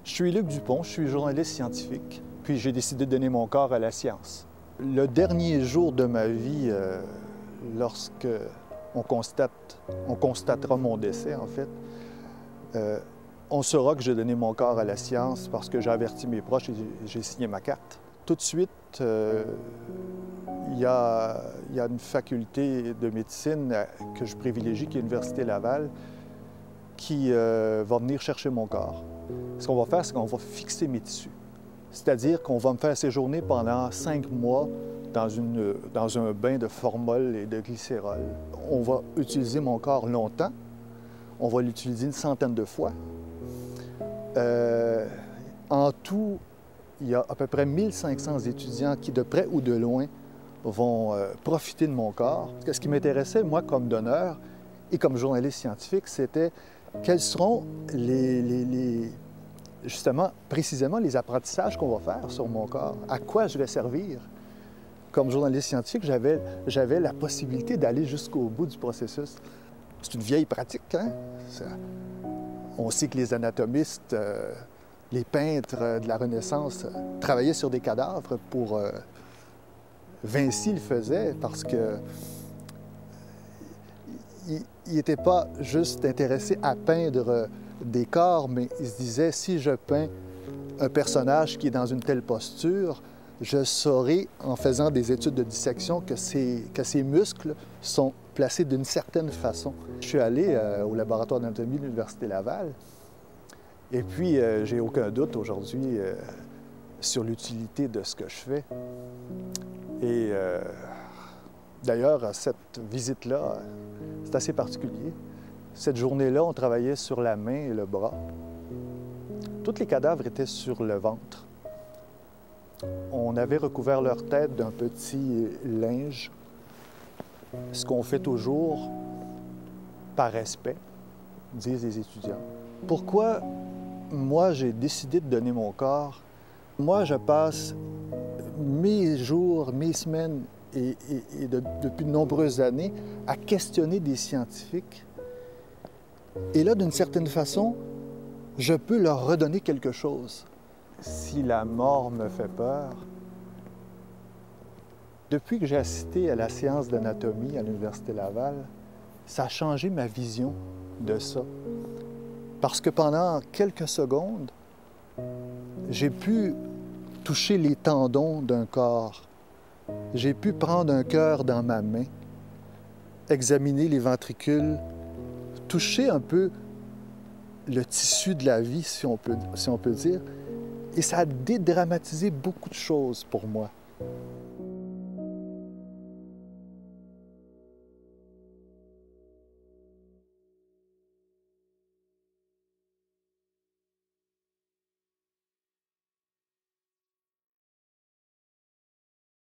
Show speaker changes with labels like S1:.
S1: Je suis Luc Dupont, je suis journaliste scientifique, puis j'ai décidé de donner mon corps à la science. Le dernier jour de ma vie, lorsque on constatera mon décès, en fait, on saura que j'ai donné mon corps à la science parce que j'ai averti mes proches et j'ai signé ma carte. Tout de suite, il y a une faculté de médecine que je privilégie, qui est l'Université Laval, qui va venir chercher mon corps. Ce qu'on va faire, c'est qu'on va fixer mes tissus. C'est-à-dire qu'on va me faire séjourner pendant 5 mois dans un bain de formol et de glycérol. On va utiliser mon corps longtemps. On va l'utiliser une centaine de fois. En tout, il y a à peu près 1500 étudiants qui, de près ou de loin, vont profiter de mon corps. Ce qui m'intéressait, moi, comme donneur et comme journaliste scientifique, c'était quels seront justement, précisément, les apprentissages qu'on va faire sur mon corps, à quoi je vais servir. Comme journaliste scientifique, j'avais la possibilité d'aller jusqu'au bout du processus. C'est une vieille pratique, hein? On sait que les anatomistes, les peintres de la Renaissance travaillaient sur des cadavres pour... Vinci le faisait parce que il n'était pas juste intéressé à peindre des corps, mais il se disait, si je peins un personnage qui est dans une telle posture, je saurai, en faisant des études de dissection, que ses muscles sont placés d'une certaine façon. Je suis allé au laboratoire d'anatomie de l'Université Laval, et puis j'ai aucun doute aujourd'hui sur l'utilité de ce que je fais. Et d'ailleurs, cette visite-là, c'est assez particulier. Cette journée-là, on travaillait sur la main et le bras. Tous les cadavres étaient sur le ventre. On avait recouvert leur tête d'un petit linge, ce qu'on fait toujours par respect, disent les étudiants. Pourquoi moi j'ai décidé de donner mon corps? Moi, je passe mes jours, mes semaines et depuis de nombreuses années à questionner des scientifiques. Et là, d'une certaine façon, je peux leur redonner quelque chose. Si la mort me fait peur, depuis que j'ai assisté à la séance d'anatomie à l'Université Laval, ça a changé ma vision de ça. Parce que pendant quelques secondes, j'ai pu toucher les tendons d'un corps. J'ai pu prendre un cœur dans ma main, examiner les ventricules, toucher un peu le tissu de la vie, si on peut dire. Et ça a dédramatisé beaucoup de choses pour moi.